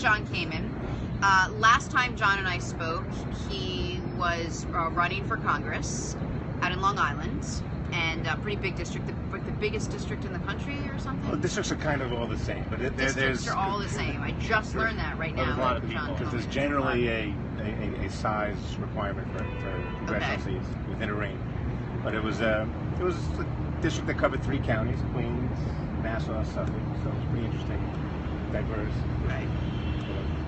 Jon Kaiman. Last time Jon and I spoke, he was running for Congress out in Long Island, and a pretty big district, the biggest district in the country or something? Well, districts are kind of all the same, but districts are all the same. I just learned that right now. There's a lot of people, because there's generally a size requirement for congressional seats within a range. But it was a district that covered 3 counties: Queens, Nassau, Suffolk. So it was pretty interesting, diverse. Right.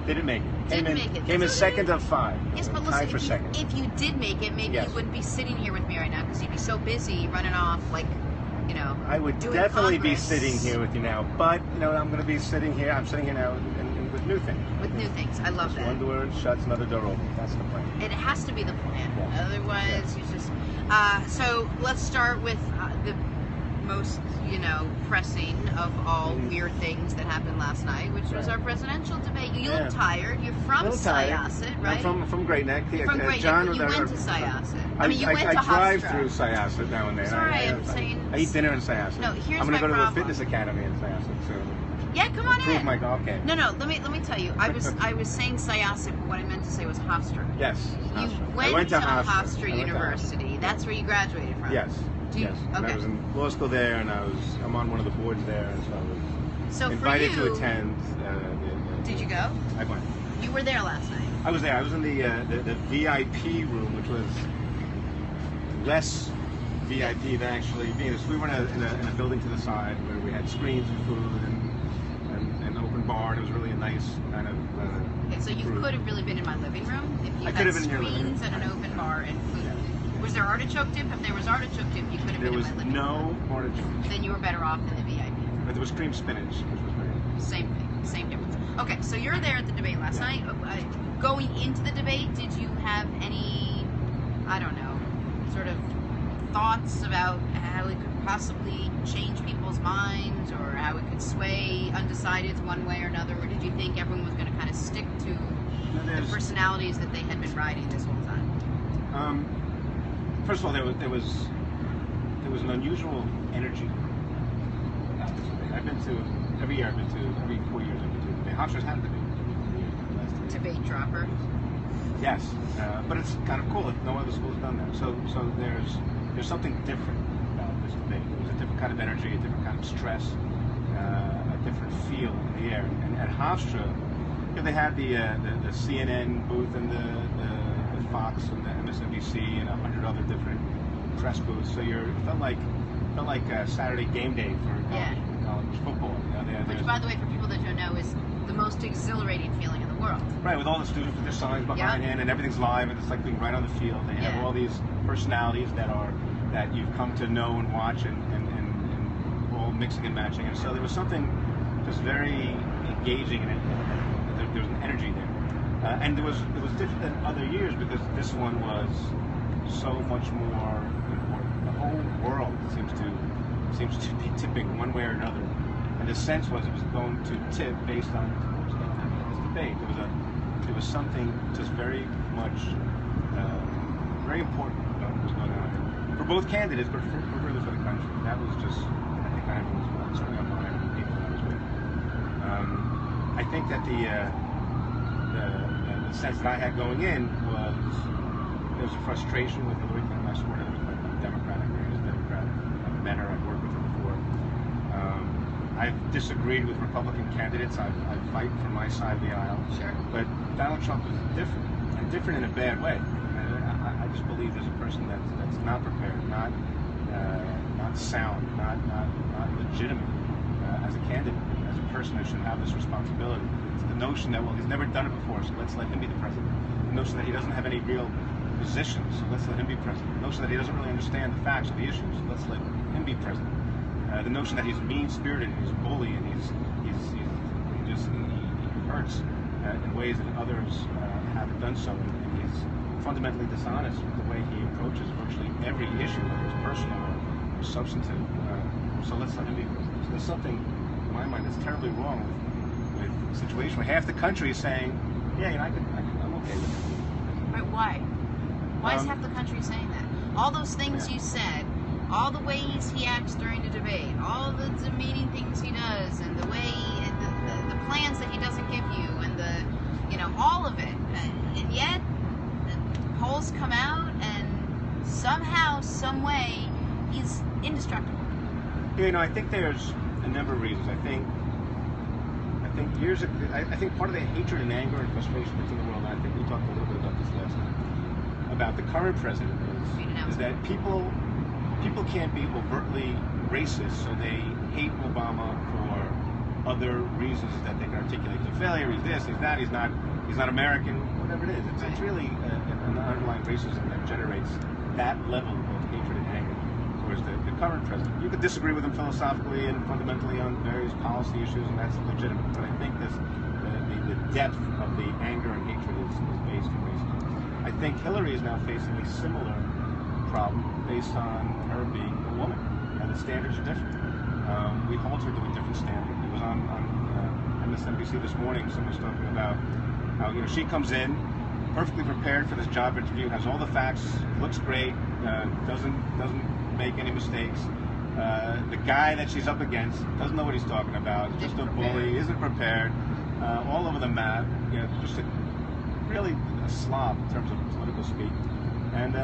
Didn't make it. Came in second of 5. Yes, but listen, if you did make it, maybe you wouldn't be sitting here with me right now, because you'd be so busy running off, like, you know. I would definitely be sitting here with you now, but you know, I'm going to be sitting here. I'm sitting here now with new things. With new things, I love that. One door shuts, another door opens. That's the plan. It has to be the plan. Yeah. Otherwise, you just. So let's start with the most, you know, pressing of all weird things that happened last night, which was our presidential debate. You look tired. You're from Syosset, right? I'm from Great Neck. From Great Neck. John, you went to Syosset. I mean, you went to Hofstra. I drive through Syosset now and then. Sorry, I'm saying. I eat dinner in Syosset. No, here's I'm my going to go problem. to the fitness academy in Syosset soon. Yeah, come on in. My golf game. No, let me tell you. I was saying Syosset, but what I meant to say was Hofstra. Yes. You went to Hofstra University. That's where you graduated from. Yes. Yes. And I was in law school there, and I'm on one of the boards there, and so I was invited to attend. Did you go? I went. You were there last night. I was there. I was in the VIP room, which was less VIP than actually being. So we were in a building to the side where we had screens and food and an open bar. And it was really a nice kind of. Okay, so you could have really been in my living room if you had screens and an open bar and food. Yeah. Was there artichoke dip? If there was artichoke dip, you could have been in my living room. There was no artichoke dip. Then you were better off in the VIP. But there was cream spinach, which was great. Same thing, same difference. Okay, so you're there at the debate last night. Going into the debate, did you have any, I don't know, sort of thoughts about how it could possibly change people's minds, or how it could sway undecideds one way or another, or did you think everyone was going to kind of stick to the personalities that they had been riding this whole time? First of all, there was an unusual energy about this debate. I've been to every 4 years. I've been to a debate. Hofstra's had a debate. Debate dropper. Yes, but it's kind of cool. No other school's done that. So there's something different about this debate. There's a different kind of energy, a different kind of stress, a different feel in the air. And at Hofstra, they had the CNN booth and the Fox and the MSNBC and 100 other different press booths. So it felt like Saturday game day for college football. Which, by the way, for people that don't know, is the most exhilarating feeling in the world. Right, with all the students with their signs behindhand and everything's live and it's like being right on the field. They have all these personalities that you've come to know and watch and all mixing and matching. And so there was something just very engaging in it. There was an energy there. And it was different than other years because this one was so much more important. The whole world seems to be tipping one way or another, and the sense was it was going to tip based on what was going to happen in this debate. There was something just very much very important about what was going on for both candidates, but really for the country. That was just, I think, on everyone's mind, certainly on mine and the people I was with. I think that the sense that I had going in was there was a frustration with Hillary Clinton. I supported her as a Democratic, I've met her, I've worked with her before. I've disagreed with Republican candidates. I fight for my side of the aisle. Sure. But Donald Trump is different, and different in a bad way. I just believe there's a person that's not prepared, not sound, not legitimate as a candidate, as a person who should have this responsibility. It's the notion that, well, he's never done it before, so let's let him be the president. The notion that he doesn't have any real position, so let's let him be president. The notion that he doesn't really understand the facts of the issues, so let's let him be president. The notion that he's mean-spirited, he's a bully, and he hurts in ways that others haven't done so, and he's fundamentally dishonest with the way he approaches virtually every issue, whether it's personal or substantive. So let's let him be president. So there's something, in my mind, that's terribly wrong with the situation where half the country is saying, yeah, I'm okay with it. Right, why? Why is half the country saying that? All those things you said, all the ways he acts during the debate, all the demeaning things he does, and the way, the plans that he doesn't give you, and the some way is indestructible? You know, I think there's a number of reasons. I think years ago, I think part of the hatred and anger and frustration that's in the world, and I think we talked a little bit about this last night, about the current president is that people can't be overtly racist, so they hate Obama for other reasons that they can articulate. He's a failure, he's this, he's that, he's not American, whatever it is. It's really an underlying racism that generates that level of hatred and anger towards the current president. You could disagree with him philosophically and fundamentally on various policy issues, and that's legitimate. But I think the depth of the anger and hatred is based on racism. I think Hillary is now facing a similar problem based on her being a woman. The standards are different. We hold her to a different standard. It was on MSNBC this morning. Someone was talking about how she comes in perfectly prepared for this job interview, has all the facts, looks great, doesn't make any mistakes. The guy that she's up against doesn't know what he's talking about. Just a bully, isn't prepared, all over the map. Just really a slob in terms of political speak. And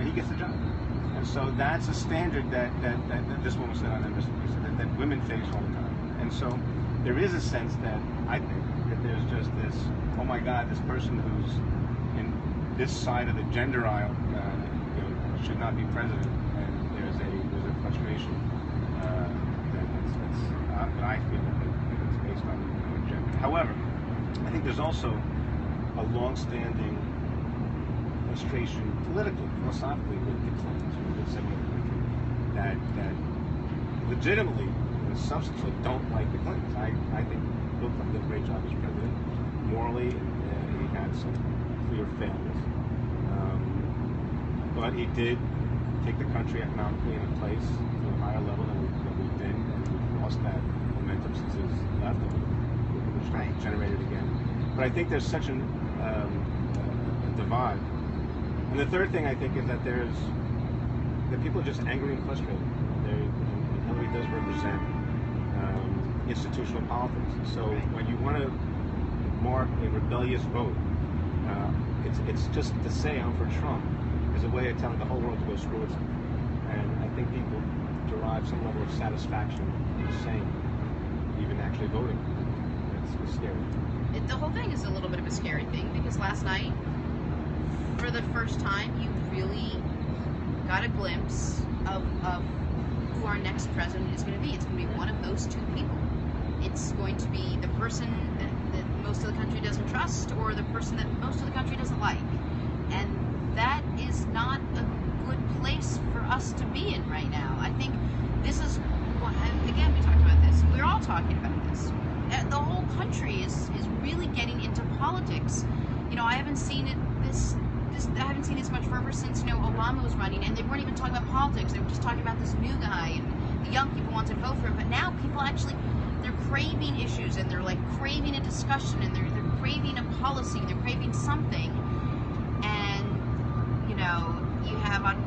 he gets the job. And so that's a standard that this woman said on MSNBC that women face all the time. And so there is a sense that I think that there's just this, oh my God, this person who's in this side of the gender aisle should not be president. And there's a frustration that I feel that it's based on gender. However, I think there's also a long-standing frustration politically, philosophically with the Clintons, with the segment of the country, that legitimately and substantially don't like the Clintons. I think Bill Clinton did a great job as president. Morally, he had some clear failures. But he did take the country economically in a place to a higher level than we've been, and we've lost that momentum since he's left, and we're trying to generate it again. But I think there's such a divide. And the third thing I think is that people are just angry and frustrated. And Hillary does represent institutional politics. So when you want to mark a rebellious vote, it's just to say I'm for Trump is a way of telling the whole world to go screw itself. And I think people derive some level of satisfaction in saying, even actually voting. It's scary. The whole thing is a little bit of a scary thing, because last night, for the first time, you really got a glimpse of who our next president is going to be. It's going to be one of those two people. It's going to be the person that most of the country doesn't trust, or the person that most of the country doesn't like. And that is not a good place for us to be in right now. I think this is, again, we talked about this. We're all talking about this. The whole country is really getting into politics. I haven't seen it I haven't seen this much fervor since Obama was running, and they weren't even talking about politics. They were just talking about this new guy, and the young people want to vote for him. But now people actually, they're craving issues, and they're like craving a discussion, and they're craving a policy, they're craving something. And you have on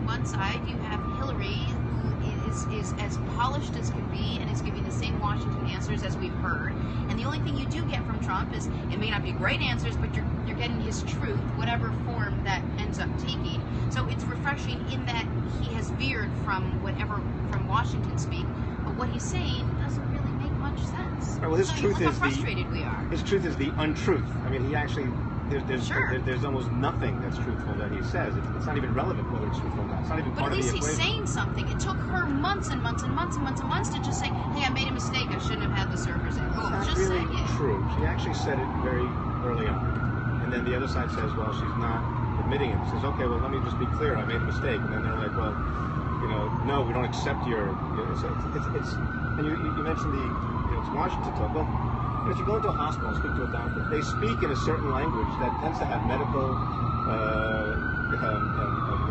one side you have Hillary, who is as polished as can be, and is giving the same Washington answers as we've heard. And the only thing you do get from Trump is, it may not be great answers, but you're getting his truth, whatever form that ends up taking. So it's refreshing in that he has veered from Washington speak, but what he's saying doesn't really make much sense. Right, well, his truth is how frustrated we are. His truth is the untruth. I mean, he actually. There's almost nothing that's truthful that he says. It's not even relevant whether it's truthful or not. It's not even part of the equation. But at least he's saying something. It took her months and months and months and months and months to just say, hey, I made a mistake. I shouldn't have had the servers in. Oh, it's just not really say it. True. She actually said it very early on. And then the other side says, well, she's not admitting it. She says, okay, well, let me just be clear. I made a mistake. And then they're like, well, no, we don't accept your... and you mentioned it's Washington talk. Well, if you go into a hospital and speak to a doctor, they speak in a certain language that tends to have medical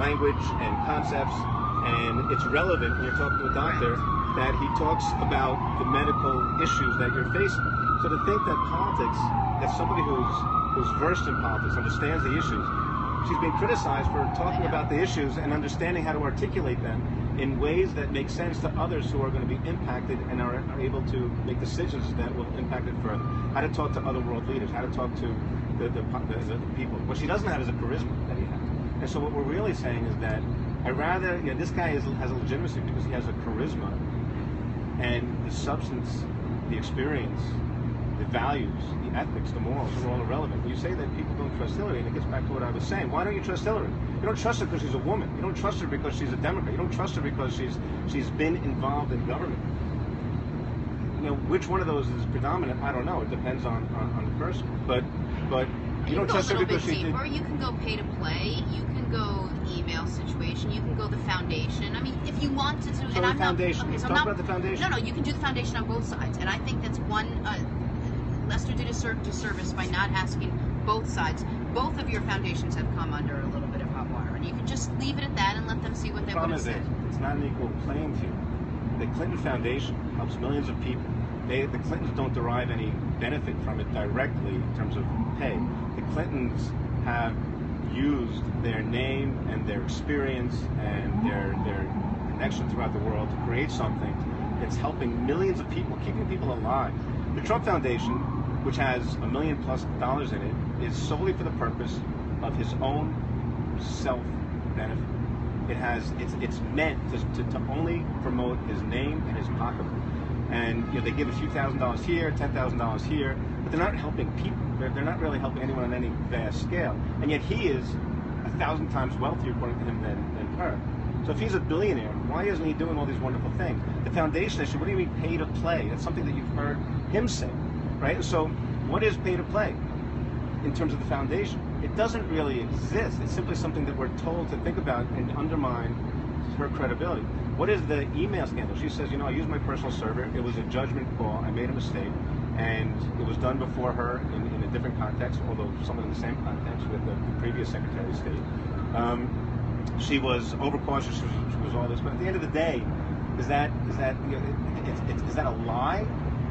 language and concepts, and it's relevant when you're talking to a doctor that he talks about the medical issues that you're facing. So to think that politics, that somebody who's versed in politics, understands the issues, she's being criticized for talking about the issues and understanding how to articulate them in ways that make sense to others who are going to be impacted and are able to make decisions that will impact it further. How to talk to other world leaders, how to talk to the people. What she doesn't have is a charisma that he has. And so what we're really saying is that I rather, this guy has a legitimacy because he has a charisma, and the substance, the experience, the values, the ethics, the morals are all irrelevant. You say that people don't trust Hillary, and it gets back to what I was saying. Why don't you trust Hillary? You don't trust her because she's a woman. You don't trust her because she's a Democrat. You don't trust her because she's been involved in government. Which one of those is predominant? I don't know. It depends on the person. But you don't trust her because she's. Or you can go pay to play. You can go email situation. You can go the foundation. I mean, if you want to do. So and the I'm foundation. Not, okay, so Talk about the foundation. No, you can do the foundation on both sides, and I think that's one. Lester did a disservice by not asking both sides. Both of your foundations have come under a little bit of hot water, and you can just leave it at that and let them see what they want to say. It's not an equal playing field. The Clinton Foundation helps millions of people. The Clintons don't derive any benefit from it directly in terms of pay. The Clintons have used their name and their experience and their connection throughout the world to create something that's helping millions of people, keeping people alive. The Trump Foundation, which has $1 million+ in it, is solely for the purpose of his own self-benefit. It's meant to only promote his name and his pocketbook. And they give a few $1,000s here, $10,000 here, but they're not helping people. They're not really helping anyone on any vast scale. And yet he is 1,000 times wealthier, according to him, than her. So if he's a billionaire, why isn't he doing all these wonderful things? The foundation issue, what do you mean pay to play? That's something that you've heard him say, right? So what is pay to play in terms of the foundation? It doesn't really exist. It's simply something that we're told to think about and undermine her credibility. What is the email scandal? She says, I used my personal server. It was a judgment call. I made a mistake. And it was done before her in a different context, although somewhat in the same context with the previous Secretary of State. She was overcautious. She was all this. But at the end of the day, is that a lie?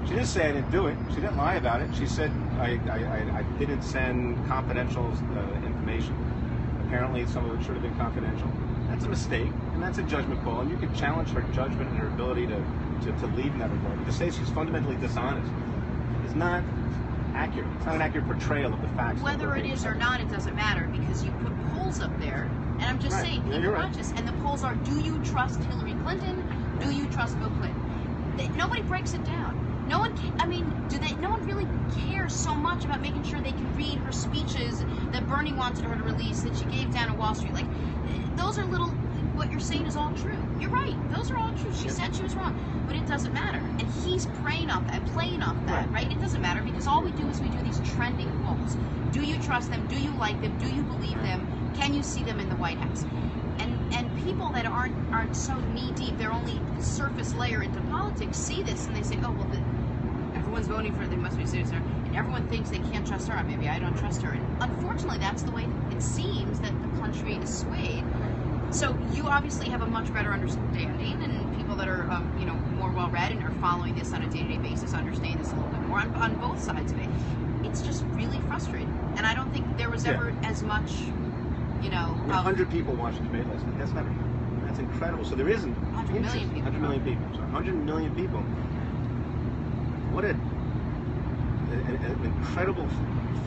She didn't say I didn't do it. She didn't lie about it. She said I didn't send confidential information. Apparently, some of it should have been confidential. That's a mistake, and that's a judgment call. And you can challenge her judgment and her ability to lead in that regard. But to say she's fundamentally dishonest is not accurate. It's not an accurate portrayal of the facts. Whether it is or not, it doesn't matter, because you put polls up there, and I'm just saying, people watch this, and the polls are: do you trust Hillary Clinton? Do you trust Bill Clinton? Nobody breaks it down. No one. No one really cares so much about making sure they can read her speeches that Bernie wanted her to release, that she gave down at Wall Street. Like, those are little. What you're saying is all true. You're right. Those are all true. She said she was wrong, but it doesn't matter. And he's playing off that, right? It doesn't matter, because all we do is we do these trending polls. Do you trust them? Do you like them? Do you believe them? Can you see them in the White House? And people that aren't so knee deep, they're only surface layer into politics, see this and they say, oh well, everyone's voting for her, they must be serious, and everyone thinks they can't trust her. Maybe I don't trust her. And unfortunately, that's the way it seems that the country is swayed. So you obviously have a much better understanding, and people that are more well read and are following this on a day-to-day basis understand this a little bit more on both sides of it. It's just really frustrating, and I don't think there was ever as much. 100 people watched the debate last night. That's incredible. So there isn't 100 million people. 100 million people. So 100 million people. What an incredible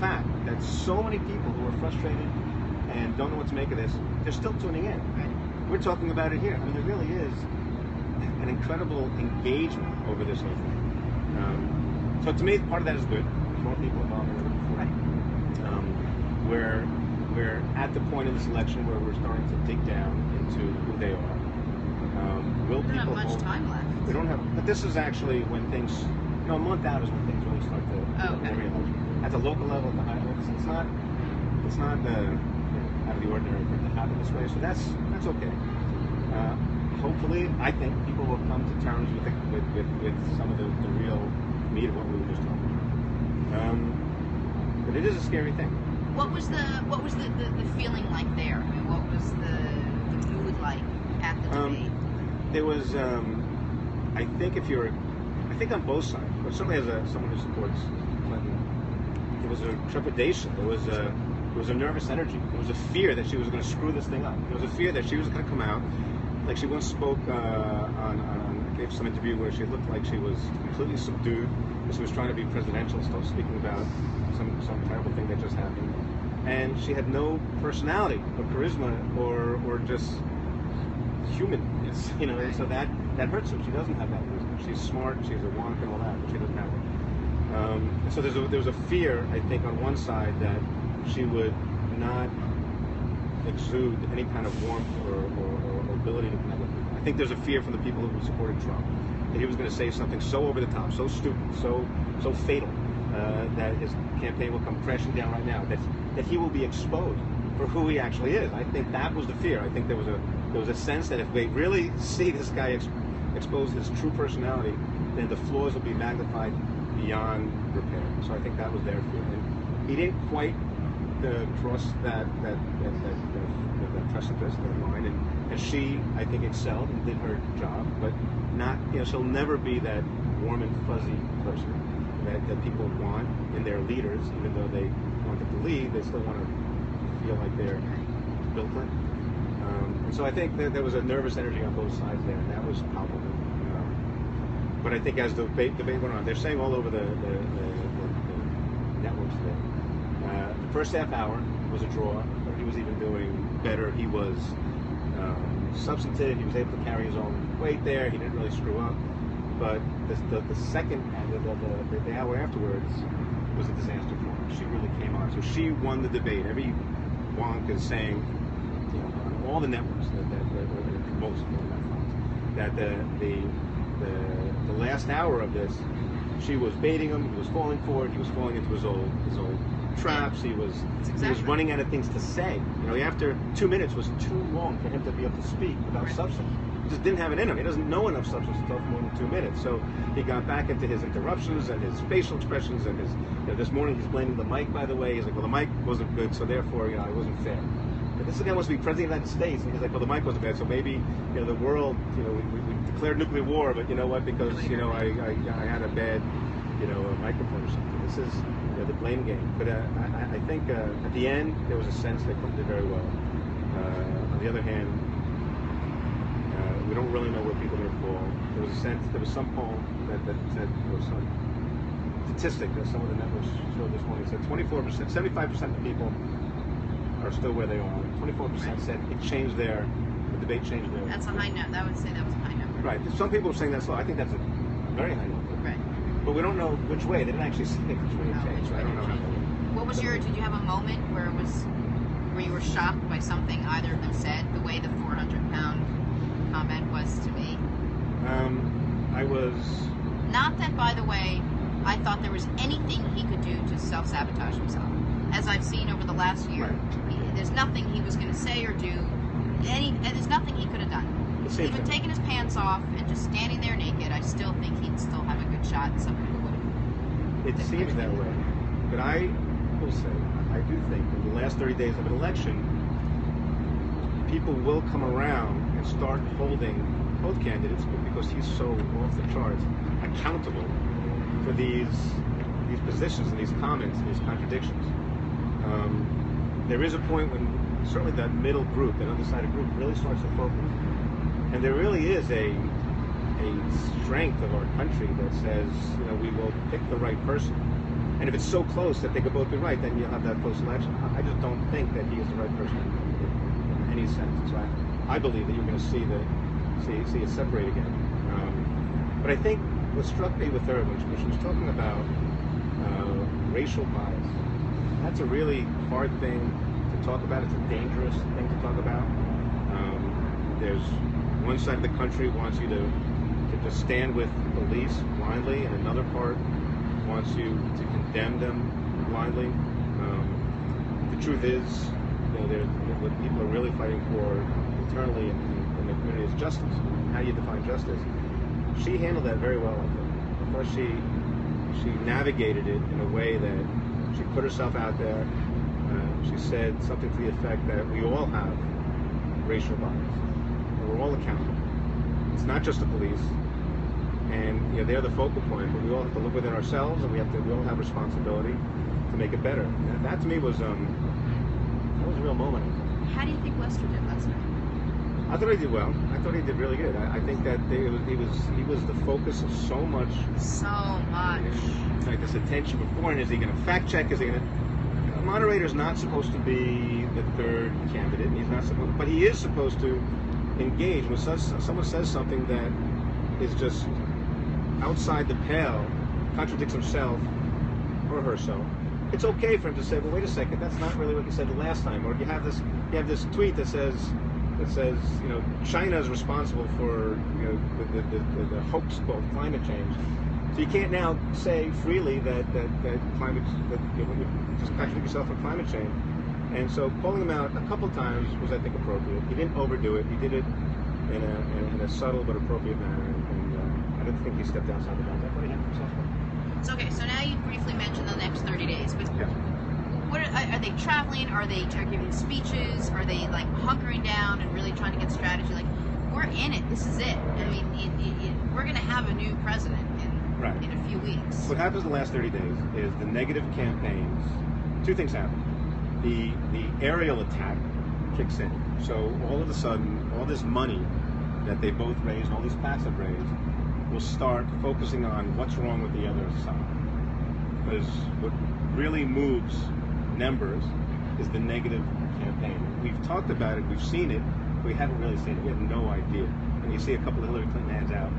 fact that so many people who are frustrated and don't know what to make of this, they're still tuning in. Right? We're talking about it here. I mean, there really is an incredible engagement over this whole thing. So to me, part of that is good. There's more people involved than ever before. Right. We're at the point in this election where we're starting to dig down into who they are. We don't have much time left. We don't have, but this is actually when things, a month out is when things really start to. Every election. At the local level, at the high level, it's not out of the ordinary for it to happen this way. So that's okay. Hopefully, I think people will come to terms with some of the real meat of what we were just talking about. But it is a scary thing. What was the feeling like there? I mean, what was the mood like at the debate? There was, I think on both sides, but certainly as someone who supports Clinton, there was a trepidation. There was a nervous energy. There was a fear that she was going to screw this thing up. There was a fear that she was going to come out, like she once spoke gave some interview where she looked like she was completely subdued, because she was trying to be presidential, still speaking about some terrible thing that just happened. And she had no personality or charisma or just humanness, you know, and so that hurts her. She doesn't have that wisdom. She's smart, she's a wonk and all that, but she doesn't have it. And so there was a fear, I think, on one side that she would not exude any kind of warmth or ability to connect with people. I think there's a fear from the people who supported Trump that he was going to say something so over the top, so stupid, so fatal, that his campaign will come crashing down right now, that he will be exposed for who he actually is. I think that was the fear. I think there was a sense that if they really see this guy expose his true personality, then the flaws will be magnified beyond repair. So I think that was their fear. And he didn't quite cross that precipice, that line, and she, I think, excelled and did her job, but not, you know, she'll never be that warm and fuzzy person that people want in their leaders. Even though they want them to lead, they still want to feel like they're built in. And so I think that there was a nervous energy on both sides there, and that was palpable. But I think as the debate went on, they're saying all over the networks there, the first half hour was a draw. He was even doing better. He was substantive. He was able to carry his own weight there. He didn't really screw up. But the second, the hour afterwards was a disaster for her. She really came on. So she won the debate. Every wonk is saying, you know, on all the networks that the last hour of this, she was baiting him. He was falling for it. He was falling into his old traps. He was running out of things to say. You know, after 2 minutes was too long for him to be able to speak without substance. He just didn't have it in him. He doesn't know enough substance to talk for more than 2 minutes. So he got back into his interruptions and his facial expressions and his. You know, this morning he's blaming the mic. By the way, he's like, well, the mic wasn't good, so therefore, you know, it wasn't fair. But this guy wants to be president of the United States, and he's like, well, the mic wasn't bad, so maybe, you know, the world, you know, we declared nuclear war, but you know what? Because you know I had a bad, you know, microphone or something. This is, you know, the blame game. But I think at the end there was a sense they did very well. On the other hand, we don't really know where people are going to fall. There was a sense, there was some poll that said, or some statistic that some of the networks showed this morning said 24%, 75% of the people are still where they are. 24% said it changed the debate changed their. That's a high number. That would say that was a high number. Right. Some people are saying that's low. I think that's a very high number. Right. But we don't know which way. They didn't actually say which way it changed. So I don't know. What was did you have a moment where you were shocked by something either of them said, the way the 400-pound comment was to me? I was... Not that, by the way, I thought there was anything he could do to self-sabotage himself. As I've seen over the last year, there's nothing he was going to say or do. There's nothing he could have done. Even taking his pants off and just standing there naked, I still think he'd still have a good shot. Some people would have. It seems that way. But I will say, I do think in the last 30 days of an election, people will come around and start holding both candidates, because he's so off the charts, accountable for these positions and these comments and these contradictions. There is a point when certainly that middle group, that undecided group, really starts to focus. And there really is a strength of our country that says, you know, we will pick the right person. And if it's so close that they could both be right, then you'll have that close election. I just don't think that he is the right person in any sense. So I believe that you're going to see it separate again. But I think what struck me with her when she was talking about racial bias, that's a really hard thing to talk about. It's a dangerous thing to talk about. There's one side of the country wants you to just stand with police blindly, and another part wants you to condemn them blindly. The truth is, you know, what people are really fighting for internally in the community is justice. How do you define justice? She handled that very well, I think. Of course, she navigated it in a way that she put herself out there. She said something to the effect that we all have racial bias, and we're all accountable. It's not just the police, and you know, they're the focal point, but we all have to look within ourselves, and we all have responsibility to make it better. And that to me was a real moment. How do you think Lester did last night? I thought he did well. I thought he did really good. I think that he was the focus of so much. So much. Like this attention beforehand. Is he going to fact check? Is he going to? The moderator's not supposed to be the third candidate. He's not supposed, but he is supposed to engage. When someone says something that is just outside the pale, contradicts himself or herself, it's okay for him to say, well, wait a second, that's not really what you said the last time. Or you have this tweet that says, China is responsible for the hoax called climate change. So you can't now say freely that you just contradict yourself on climate change. And so calling him out a couple times was, I think, appropriate. He didn't overdo it. He did it in a subtle but appropriate manner. And I don't think he stepped outside the bounds. I thought he handled himself well. So, okay, so now you briefly mentioned the next 30 days, but Yeah. what are they traveling? Are they giving speeches? Are they like hunkering down and really trying to get strategy? Like, we're in it. This is it. I mean, we're going to have a new president in a few weeks. What happens in the last 30 days is the negative campaigns. Two things happen. The aerial attack kicks in. So all of a sudden, all this money that they both raised, all these PACs have raised, will start focusing on what's wrong with the other side. Because what really moves numbers is the negative campaign. We've talked about it, we've seen it, we haven't really seen it. We have no idea. And you see a couple of Hillary Clinton ads out.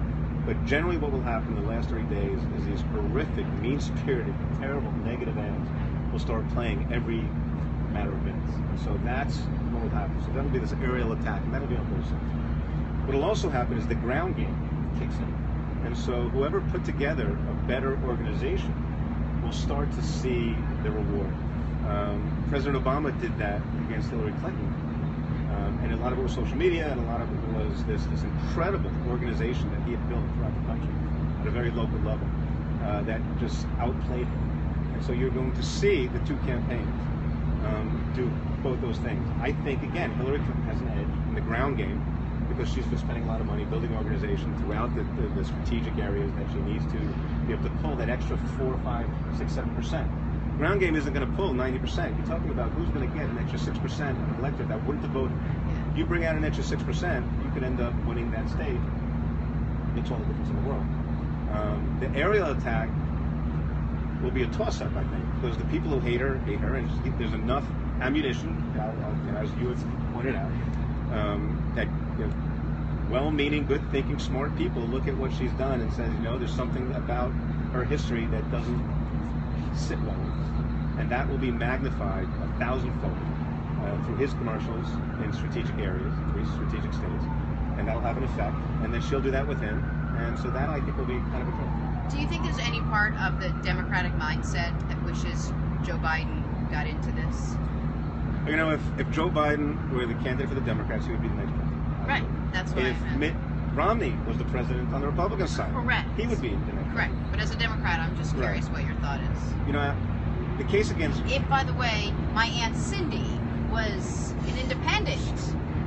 But generally what will happen in the last 30 days is these horrific, mean-spirited, terrible, negative ads will start playing every matter of minutes. And so that's what will happen. So that'll be this aerial attack, and that'll be on both sides. What will also happen is the ground game kicks in. And so whoever put together a better organization will start to see the reward. President Obama did that against Hillary Clinton. And a lot of it was social media, and a lot of it was this incredible organization that he had built throughout the country at a very local level that just outplayed him. And so you're going to see the two campaigns do both those things. I think, again, Hillary Clinton has an edge in the ground game because she's been spending a lot of money building an organization throughout the strategic areas that she needs to be able to pull that extra 4, 5, 6, 7%. Ground game isn't going to pull 90%. You're talking about who's going to get an extra 6% of an electorate that wouldn't have voted. If you bring out an extra 6%, you could end up winning that state. Makes all the difference in the world. The aerial attack will be a toss-up, I think, because the people who hate her, and there's enough ammunition, as you have pointed out, that well-meaning, good-thinking, smart people look at what she's done and says, there's something about her history that doesn't sit well with us. And that will be magnified 1,000-fold through his commercials in strategic areas, 3 strategic states, and that'll have an effect. And then she'll do that with him, and so that I think will be kind of a trick. Do you think there's any part of the Democratic mindset that wishes Joe Biden got into this? If Joe Biden were the candidate for the Democrats, he would be the next president. Right, that's what If Mitt Romney was the president on the Republican side, correct, he would be the next. Correct, but as a Democrat, I'm just curious what your thought is. The case against... If, by the way, my Aunt Cindy was an independent,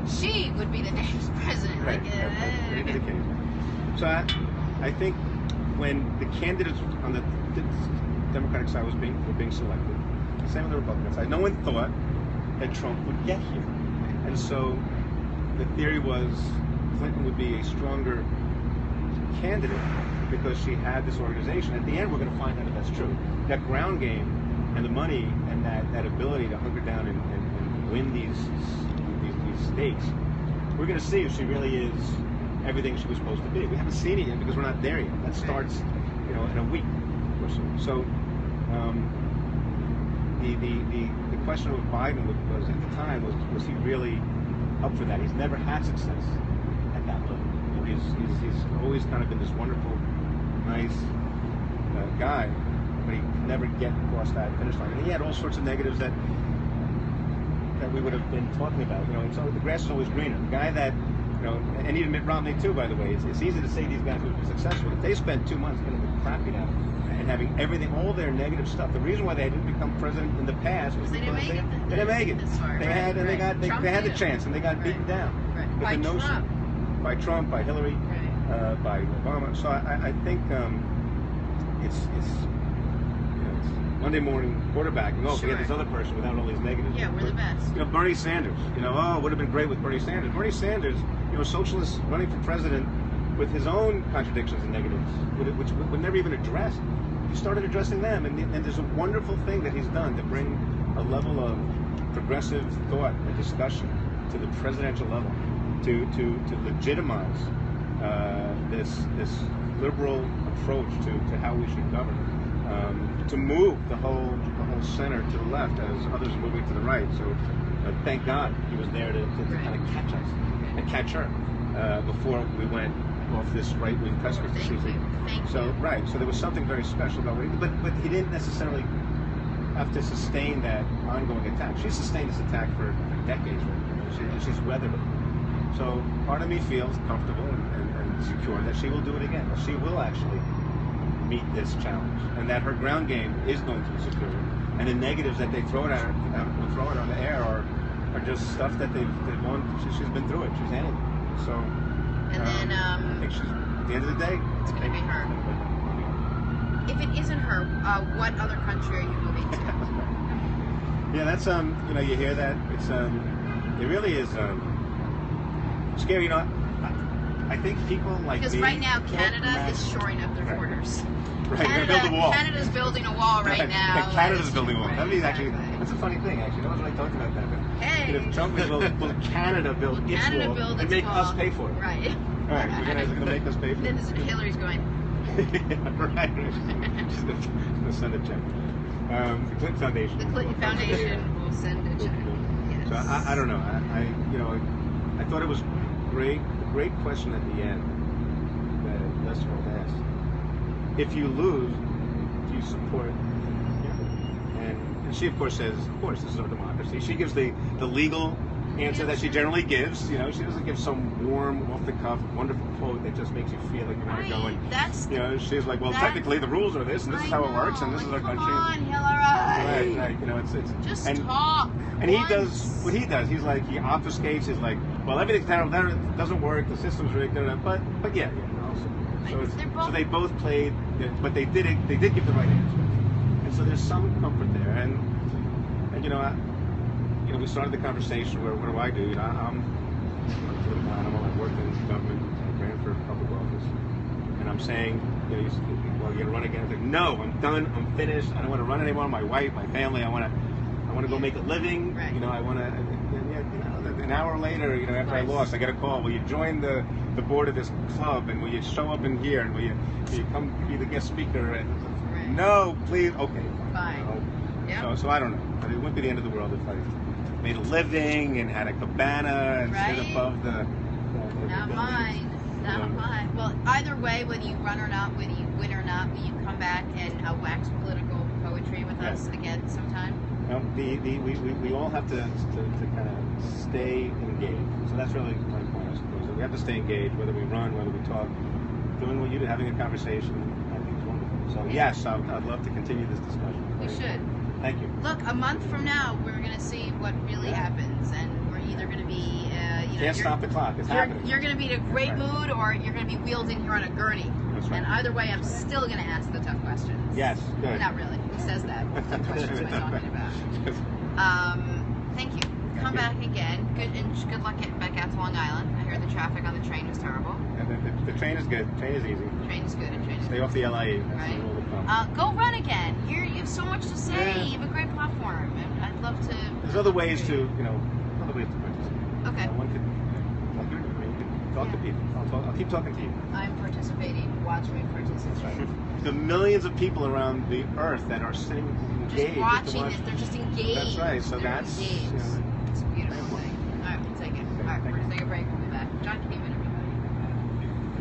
she would be the next president. Right, that may be the case. So I think when the candidates on the Democratic side were being selected, same with the Republican side, no one thought that Trump would get here. And so the theory was Clinton would be a stronger candidate because she had this organization. At the end, we're going to find out if that's true. That ground game and the money and that ability to hunker down and win these states, we're going to see if she really is everything she was supposed to be. We haven't seen it yet because we're not there yet. That starts, in a week or so. So the question of Biden was at the time was he really up for that? He's never had success at that level. He's always kind of been this wonderful, nice guy, but he could never get across that finish line. And he had all sorts of negatives that we would have been talking about. And so the grass is always greener. The guy that, and even Mitt Romney too, by the way. It's easy to say these guys who've been successful. If they spent 2 months getting the crap beat out of them and having everything, all their negative stuff. The reason why they didn't become president in the past was because they didn't make it. They had the chance and they got beaten down. Right. By Trump, by Hillary, by Obama. So I think it's Monday morning quarterbacking. Forget this other person without all these negatives. Yeah, we're the best. Bernie Sanders. It would have been great with Bernie Sanders. Bernie Sanders, a socialist running for president with his own contradictions and negatives, which were never even addressed. He started addressing them, and there's a wonderful thing that he's done to bring a level of progressive thought and discussion to the presidential level to legitimize this liberal approach to how we should govern, to move the whole center to the left as others are moving to the right. So thank God he was there to kind of catch us and catch her before we went off this right-wing precipice. Thank you. So there was something very special about it, but he didn't necessarily have to sustain that ongoing attack. She sustained this attack for decades. She's weathered it. So part of me feels comfortable and secure that she will do it again. That she will actually meet this challenge, and that her ground game is going to be secure. And the negatives that they throw at her on the air are just stuff that they've won. She's been through it. She's handled it. So. And then, I think she's, at the end of the day, it's going to be her. If it isn't her, what other country are you moving to? Yeah, that's you hear that. It's it really is scary. You know, I think people like because me, right now Canada is shoring up their borders. Right, they're building a wall. Canada's building a wall right now. Canada's building a wall. That means actually, that's a funny thing. Actually, no one's really talking about that. But hey, if Trump will Canada build its wall and make us pay for it? Right. All right, we're gonna make us pay for it. Then Hillary's going. Right. She's gonna send a check. The Clinton Foundation. The Clinton Foundation will send a check. Yes. So I don't know. I thought it was great. A great question at the end that Lester asked. If you lose, do you support Canada? And she, of course, says, of course, this is our democracy. She gives the legal answer that she generally gives. You know, she doesn't give some warm, off-the-cuff, wonderful quote that just makes you feel like you want to go and, she's like, well, technically the rules are this, and this is how it works, and this is our country. Come on, Hillary. Right. You know, it's just talk. And he does what he does. He's like, he obfuscates. He's like, well, everything's terrible. That doesn't work. The system's rigged. But yeah. So they both played, but they did it. They did give the right answer, and so there's some comfort there. And we started the conversation where what do I do? You know, I'm a political animal. I worked in government. I ran for public office, and I'm saying, well, you're gonna run again. It's like, no, I'm done. I'm finished. I don't want to run anymore. My wife, my family. I want to go make a living. Right. You know, I want to. An hour later, after I lost, I get a call. Will you join the board of this club, and will you show up in here, and will you come be the guest speaker? And no, please. Okay, fine. Yep. So I don't know. But it wouldn't be the end of the world if I made a living and had a cabana and sit above the Not mine. Not mine. Well, either way, whether you run or not, whether you win or not, will you come back and wax political poetry with us again sometime? Well, we all have to kind of stay engaged. So that's really my point, I suppose. We have to stay engaged, whether we run, whether we talk. Doing what you do, having a conversation, I think is wonderful. So yes, I'd love to continue this discussion. We should. Thank you. Look, a month from now, we're going to see what really happens, and we're either going to be, can't stop the clock. It's happening. You're going to be in a great mood, or you're going to be wheeled in here on a gurney. That's right. And either way, I'm still going to ask the tough questions. Yes, good. Not really. Who says that? What tough questions am I talking about? Thank you. Come back again. Good luck getting back out to Long Island. I heard the traffic on the train was terrible. And the train is good. The train is easy. The train is good. Stay off the LIE. Right. Go run again. You have so much to say. Yeah. You have a great platform, and I'd love to. There's other ways to participate. Okay. One could talk to people. I'll keep talking to you. I'm participating. Watch me participate. The millions of people around the earth that are sitting engaged. Just watching this. They're just engaged. That's right. So that's engaged. It's a beautiful thing.